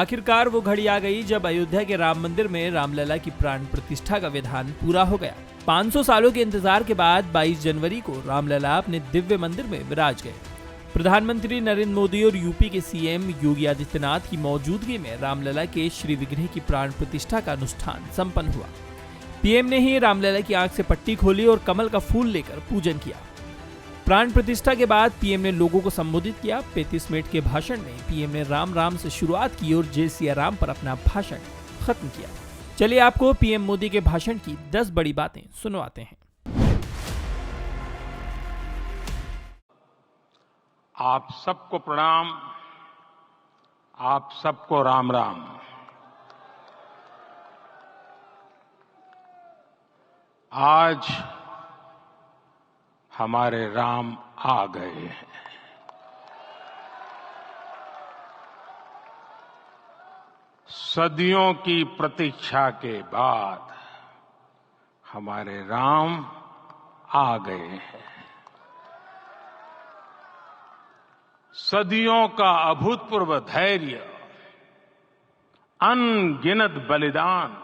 आखिरकार वो घड़ी आ गई जब अयोध्या के राम मंदिर में रामलला की प्राण प्रतिष्ठा का विधान पूरा हो गया। 500 सालों के इंतजार के बाद 22 जनवरी को रामलला अपने दिव्य मंदिर में विराज गए। प्रधानमंत्री नरेंद्र मोदी और यूपी के सीएम योगी आदित्यनाथ की मौजूदगी में रामलला के श्री विग्रह की प्राण प्रतिष्ठा का अनुष्ठान संपन्न हुआ। पीएम ने ही रामलला की आंख से पट्टी खोली और कमल का फूल लेकर पूजन किया। प्राण प्रतिष्ठा के बाद पीएम ने लोगों को संबोधित किया। 35 मिनट के भाषण में पीएम ने राम राम से शुरुआत की और जय सिया राम पर अपना भाषण खत्म किया। चलिए आपको पीएम मोदी के भाषण की 10 बड़ी बातें सुनवाते हैं। आप सबको प्रणाम, आप सबको राम राम। आज हमारे राम आ गए हैं। सदियों की प्रतीक्षा के बाद हमारे राम आ गए हैं। सदियों का अभूतपूर्व धैर्य, अनगिनत बलिदान,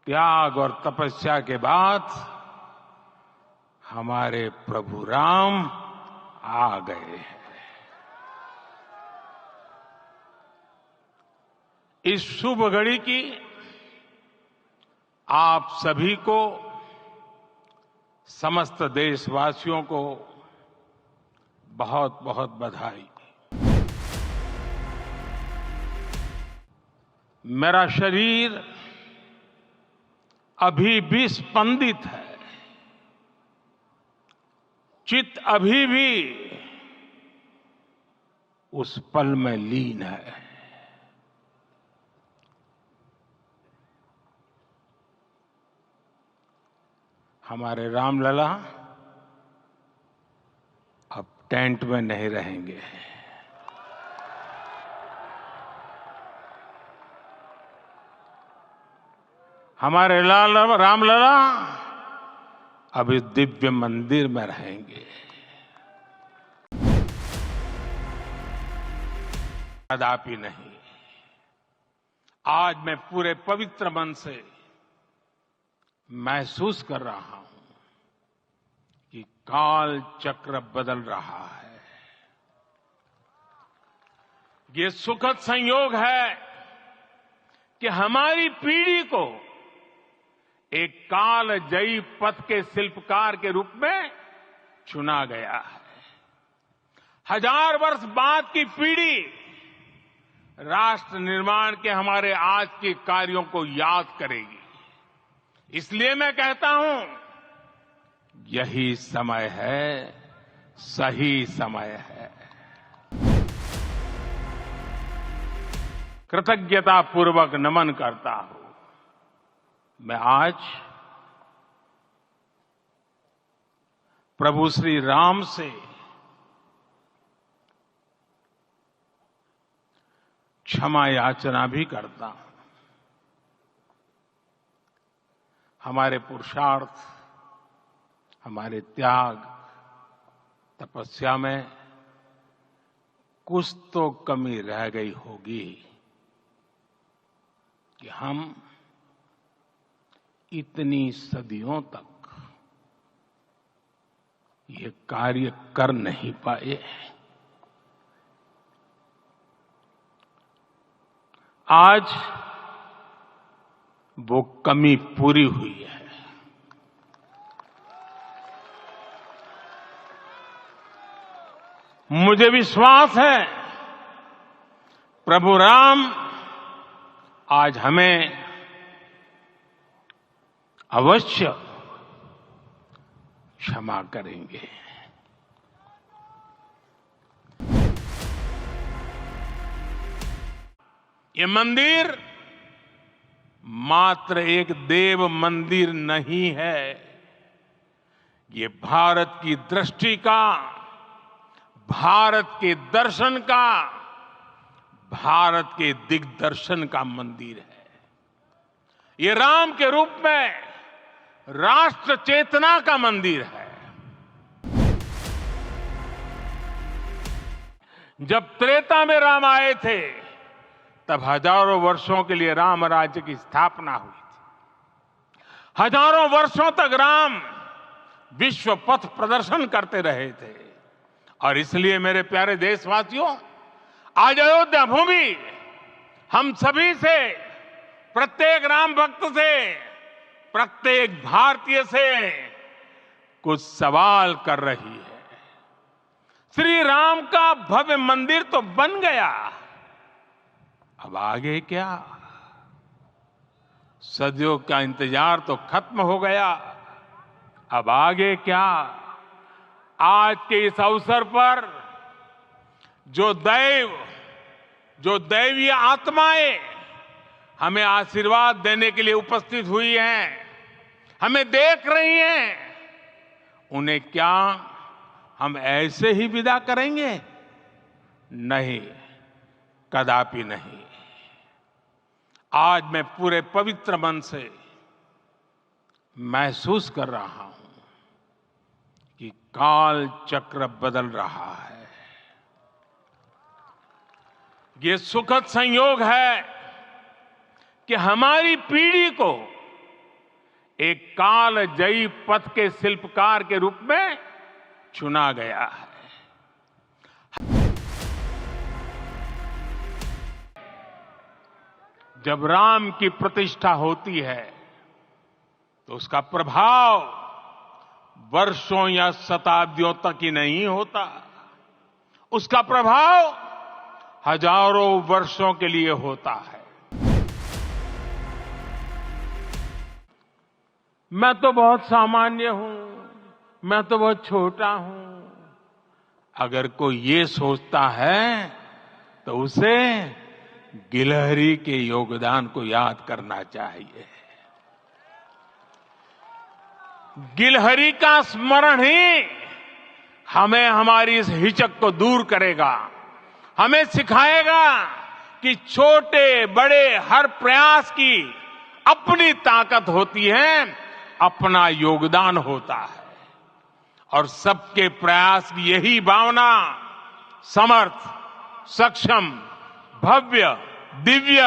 त्याग और तपस्या के बाद हमारे प्रभु राम आ गए हैं। इस शुभ घड़ी की आप सभी को, समस्त देशवासियों को बहुत बहुत बधाई। मेरा शरीर अभी भी स्पंदित है, चित्त अभी भी उस पल में लीन है। हमारे रामलला अब टेंट में नहीं रहेंगे। हमारे रामलला अब इस दिव्य मंदिर में रहेंगे। कदापि नहीं। आज मैं पूरे पवित्र मन से महसूस कर रहा हूं कि काल चक्र बदल रहा है। ये सुखद संयोग है कि हमारी पीढ़ी को एक कालजयी पथ के शिल्पकार के रूप में चुना गया है। 1000 वर्ष बाद की पीढ़ी राष्ट्र निर्माण के हमारे आज के कार्यों को याद करेगी। इसलिए मैं कहता हूं, यही समय है, सही समय है। कृतज्ञता पूर्वक नमन करता हूं। मैं आज प्रभु श्री राम से क्षमा याचना भी करता हूं। हमारे पुरुषार्थ, हमारे त्याग, तपस्या में कुछ तो कमी रह गई होगी कि हम इतनी सदियों तक ये कार्य कर नहीं पाए। आज वो कमी पूरी हुई है। मुझे विश्वास है प्रभु राम आज हमें अवश्य क्षमा करेंगे। ये मंदिर मात्र एक देव मंदिर नहीं है। ये भारत की दृष्टि का, भारत के दर्शन का, भारत के दिग्दर्शन का मंदिर है। ये राम के रूप में राष्ट्र चेतना का मंदिर है। जब त्रेता में राम आए थे तब हजारों वर्षों के लिए राम राज्य की स्थापना हुई थी। हजारों वर्षों तक राम विश्व पथ प्रदर्शन करते रहे थे। और इसलिए मेरे प्यारे देशवासियों, आज अयोध्या भूमि हम सभी से, प्रत्येक राम भक्त से, प्रत्येक भारतीय से कुछ सवाल कर रही है। श्री राम का भव्य मंदिर तो बन गया, अब आगे क्या? सदियों का इंतजार तो खत्म हो गया, अब आगे क्या? आज के इस अवसर पर जो दैवीय आत्माएं हमें आशीर्वाद देने के लिए उपस्थित हुई हैं, हमें देख रही हैं, उन्हें क्या हम ऐसे ही विदा करेंगे? नहीं, कदापि नहीं। आज मैं पूरे पवित्र मन से महसूस कर रहा हूं कि काल चक्र बदल रहा है। ये सुखद संयोग है कि हमारी पीढ़ी को एक कालजयी पथ के शिल्पकार के रूप में चुना गया है। जब राम की प्रतिष्ठा होती है तो उसका प्रभाव वर्षों या शताब्दियों तक ही नहीं होता, उसका प्रभाव हजारों वर्षों के लिए होता है। मैं तो बहुत सामान्य हूं, मैं तो बहुत छोटा हूं, अगर कोई ये सोचता है तो उसे गिलहरी के योगदान को याद करना चाहिए। गिलहरी का स्मरण ही हमें हमारी इस हिचक को दूर करेगा, हमें सिखाएगा कि छोटे बड़े हर प्रयास की अपनी ताकत होती है, अपना योगदान होता है। और सबके प्रयास की यही भावना समर्थ, सक्षम, भव्य, दिव्य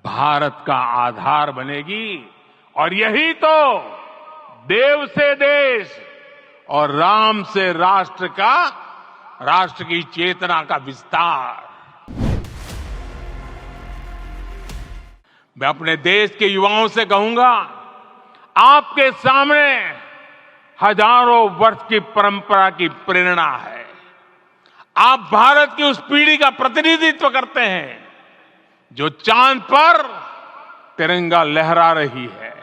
भारत का आधार बनेगी। और यही तो देव से देश और राम से राष्ट्र की चेतना का विस्तार। मैं अपने देश के युवाओं से कहूंगा, आपके सामने हजारों वर्ष की परंपरा की प्रेरणा है। आप भारत की उस पीढ़ी का प्रतिनिधित्व करते हैं जो चांद पर तिरंगा लहरा रही है।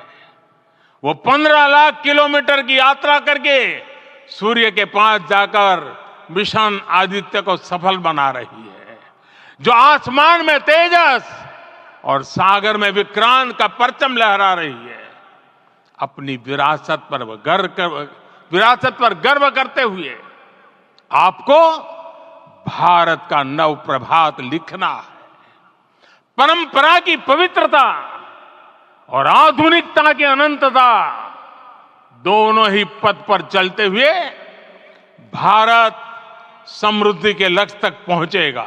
वो 15 लाख किलोमीटर की यात्रा करके सूर्य के पास जाकर मिशन आदित्य को सफल बना रही है, जो आसमान में तेजस और सागर में विक्रांत का परचम लहरा रही है। अपनी विरासत पर गर्व करते हुए आपको भारत का नव प्रभात लिखना है। परंपरा की पवित्रता और आधुनिकता की अनंतता दोनों ही पथ पर चलते हुए भारत समृद्धि के लक्ष्य तक पहुंचेगा।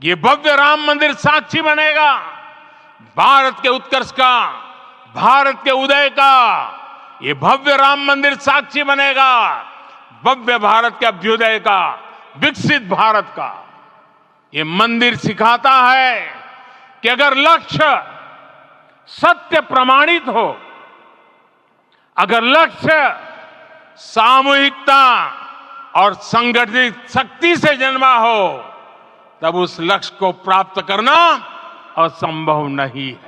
ये भव्य राम मंदिर साक्षी बनेगा भारत के उत्कर्ष का, भारत के उदय का। ये भव्य राम मंदिर साक्षी बनेगा भव्य भारत के अभ्युदय का, विकसित भारत का। ये मंदिर सिखाता है कि अगर लक्ष्य सत्य प्रमाणित हो, अगर लक्ष्य सामूहिकता और संगठित शक्ति से जन्मा हो, तब उस लक्ष्य को प्राप्त करना असंभव नहीं है।